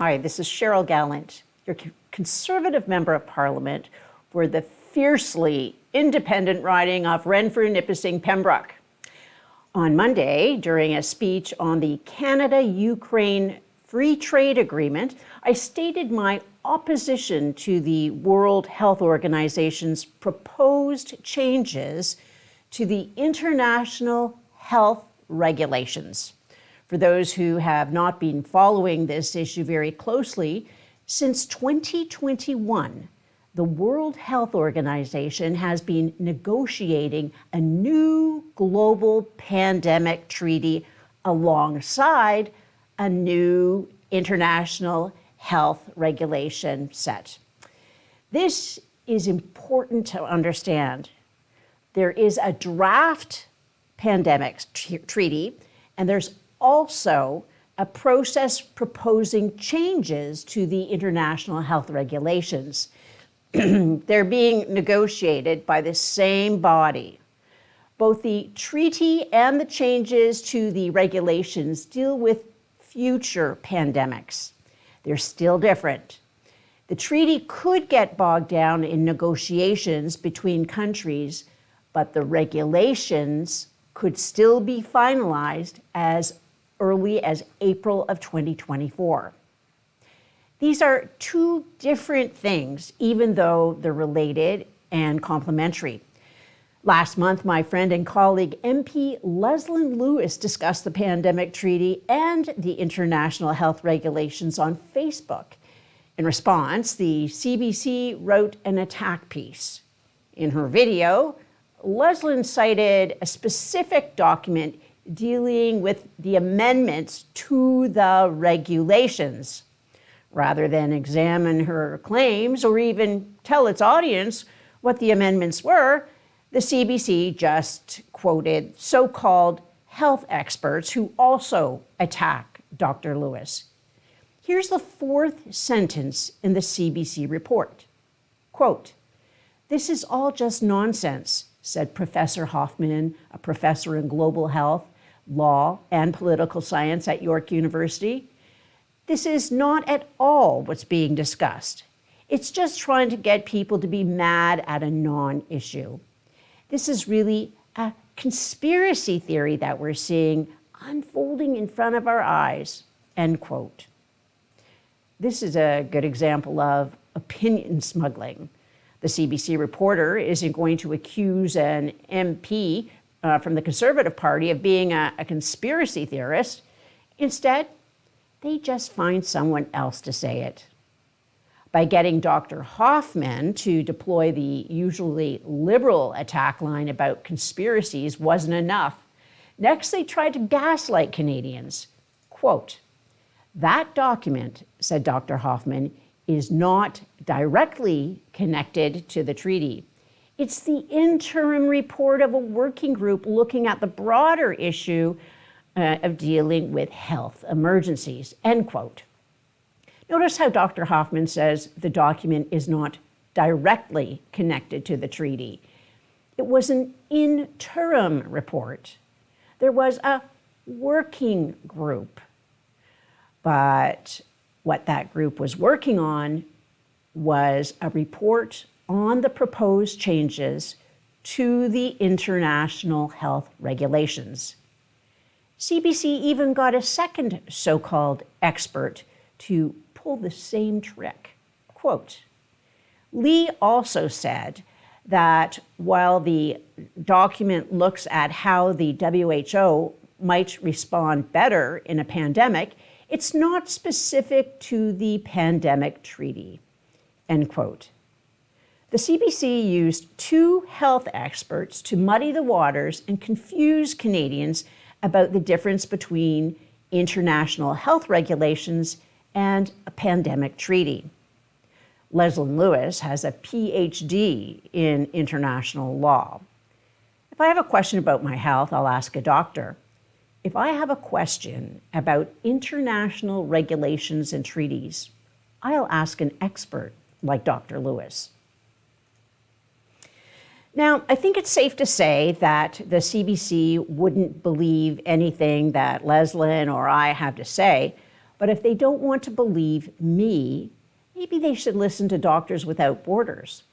Hi, this is Cheryl Gallant, your Conservative Member of Parliament for the fiercely independent riding of Renfrew-Nipissing-Pembroke. On Monday, during a speech on the Canada-Ukraine Free Trade Agreement, I stated my opposition to the World Health Organization's proposed changes to the international health regulations. For those who have not been following this issue very closely, since 2021, the World Health Organization has been negotiating a new global pandemic treaty alongside a new international health regulation set. This is important to understand. There is a draft pandemic treaty, and there's also a process proposing changes to the international health regulations. They're being negotiated by the same body. Both the treaty and the changes to the regulations deal with future pandemics. They're still different. The treaty could get bogged down in negotiations between countries, but the regulations could still be finalized as early as April of 2024. These are two different things, even though they're related and complementary. Last month, my friend and colleague MP Leslyn Lewis discussed the pandemic treaty and the international health regulations on Facebook. In response, the CBC wrote an attack piece. In her video, Leslyn cited a specific document dealing with the amendments to the regulations. Rather than examine her claims or even tell its audience what the amendments were, the CBC just quoted so-called health experts who also attack Dr. Lewis. Here's the fourth sentence in the CBC report. Quote, "This is all just nonsense," said Professor Hoffman, a professor in global health, law, and political science at York University. "This is not at all what's being discussed. It's just trying to get people to be mad at a non-issue. This is really a conspiracy theory that we're seeing unfolding in front of our eyes," end quote. This is a good example of opinion smuggling. The CBC reporter isn't going to accuse an MP from the Conservative Party of being a conspiracy theorist. Instead, they just find someone else to say it. By getting Dr. Hoffman to deploy the usually liberal attack line about conspiracies wasn't enough. Next, they tried to gaslight Canadians. Quote, "That document," said Dr. Hoffman, "is not directly connected to the treaty. It's the interim report of a working group looking at the broader issue of dealing with health emergencies," end quote. Notice how Dr. Hoffman says the document is not directly connected to the treaty. It was an interim report. There was a working group. But what that group was working on was a report on the proposed changes to the international health regulations. CBC even got a second so-called expert to pull the same trick. Quote, "Lee also said that while the document looks at how the WHO might respond better in a pandemic, it's not specific to the pandemic treaty," end quote. The CBC used two health experts to muddy the waters and confuse Canadians about the difference between international health regulations and a pandemic treaty. Leslyn Lewis has a PhD in international law. If I have a question about my health, I'll ask a doctor. If I have a question about international regulations and treaties, I'll ask an expert like Dr. Lewis. Now, I think it's safe to say that the CBC wouldn't believe anything that Leslyn or I have to say, But if they don't want to believe me, maybe they should listen to Doctors Without Borders.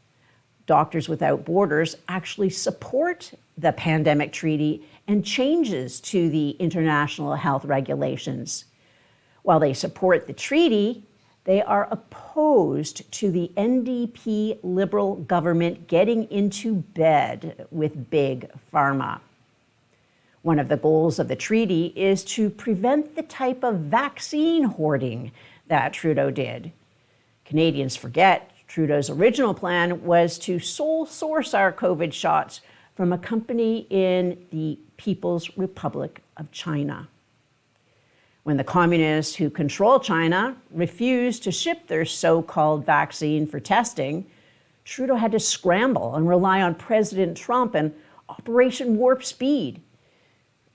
Doctors Without Borders actually support the pandemic treaty and changes to the international health regulations. While they support the treaty, they are opposed to the NDP Liberal government getting into bed with big pharma. One of the goals of the treaty is to prevent the type of vaccine hoarding that Trudeau did. Canadians forget Trudeau's original plan was to sole source our COVID shots from a company in the People's Republic of China. When the communists who control China refused to ship their so-called vaccine for testing, Trudeau had to scramble and rely on President Trump and Operation Warp Speed.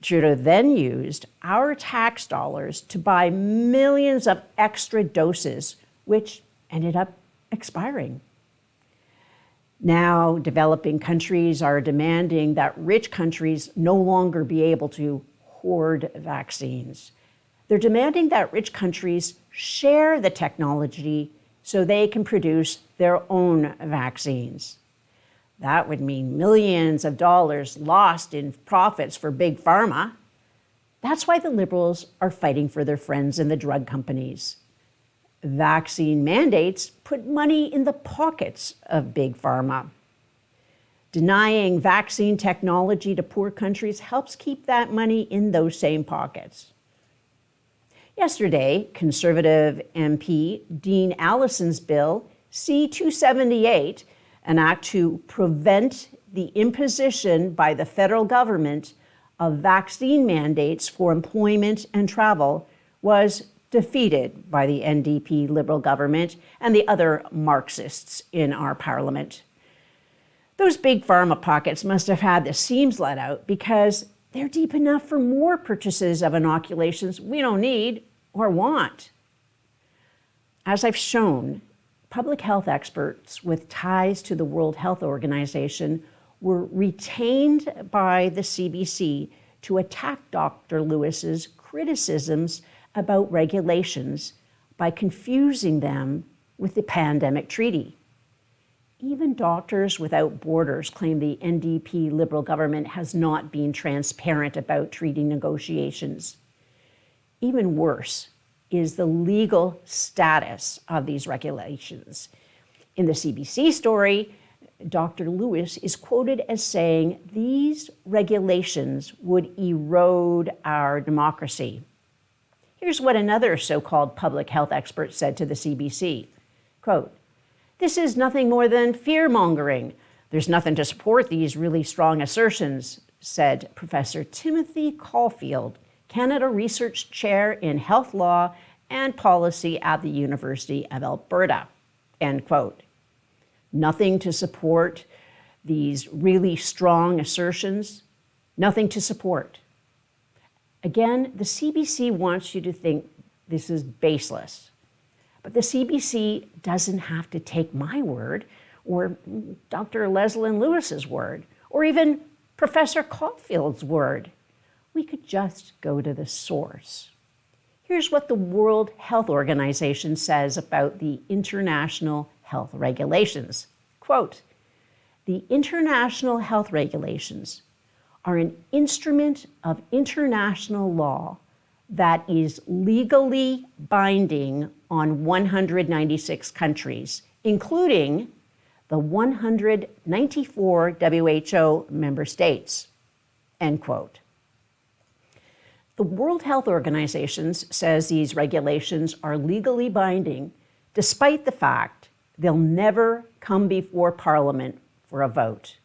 Trudeau then used our tax dollars to buy millions of extra doses, which ended up expiring. Now, developing countries are demanding that rich countries no longer be able to hoard vaccines. They're demanding that rich countries share the technology so they can produce their own vaccines. That would mean millions of dollars lost in profits for big pharma. That's why the Liberals are fighting for their friends in the drug companies. Vaccine mandates put money in the pockets of big pharma. Denying vaccine technology to poor countries helps keep that money in those same pockets. Yesterday, Conservative MP Dean Allison's bill, C-278, an act to prevent the imposition by the federal government of vaccine mandates for employment and travel, was defeated by the NDP Liberal government and the other Marxists in our parliament. Those big pharma pockets must have had the seams let out because they're deep enough for more purchases of inoculations we don't need or want. As I've shown, public health experts with ties to the World Health Organization were retained by the CBC to attack Dr. Lewis's criticisms about regulations by confusing them with the pandemic treaty. Even Doctors Without Borders claim the NDP Liberal government has not been transparent about treaty negotiations. Even worse is the legal status of these regulations. In the CBC story, Dr. Lewis is quoted as saying these regulations would erode our democracy. Here's what another so-called public health expert said to the CBC, quote, "This is nothing more than fear-mongering. There's nothing to support these really strong assertions," said Professor Timothy Caulfield, Canada Research Chair in Health Law and Policy at the University of Alberta, end quote. Nothing to support these really strong assertions, nothing to support. Again, the CBC wants you to think this is baseless. But the CBC doesn't have to take my word or Dr. Leslie Lewis's word or even Professor Caulfield's word. We could just go to the source. Here's what the World Health Organization says about the international health regulations. Quote, "The international health regulations are an instrument of international law that is legally binding on 196 countries, including the 194 WHO member states," end quote. The World Health Organization says these regulations are legally binding, despite the fact they'll never come before Parliament for a vote.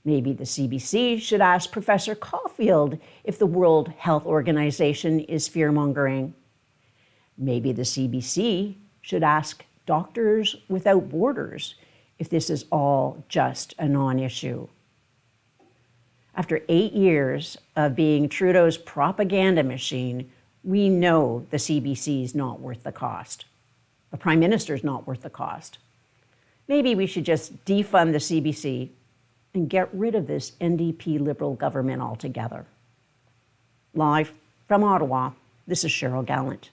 Maybe the CBC should ask Professor Caulfield if the World Health Organization is fear-mongering. Maybe the CBC should ask Doctors Without Borders if this is all just a non-issue. After 8 years of being Trudeau's propaganda machine, we know the CBC is not worth the cost. The Prime Minister is not worth the cost. Maybe we should just defund the CBC and get rid of this NDP Liberal government altogether. Live from Ottawa, this is Cheryl Gallant.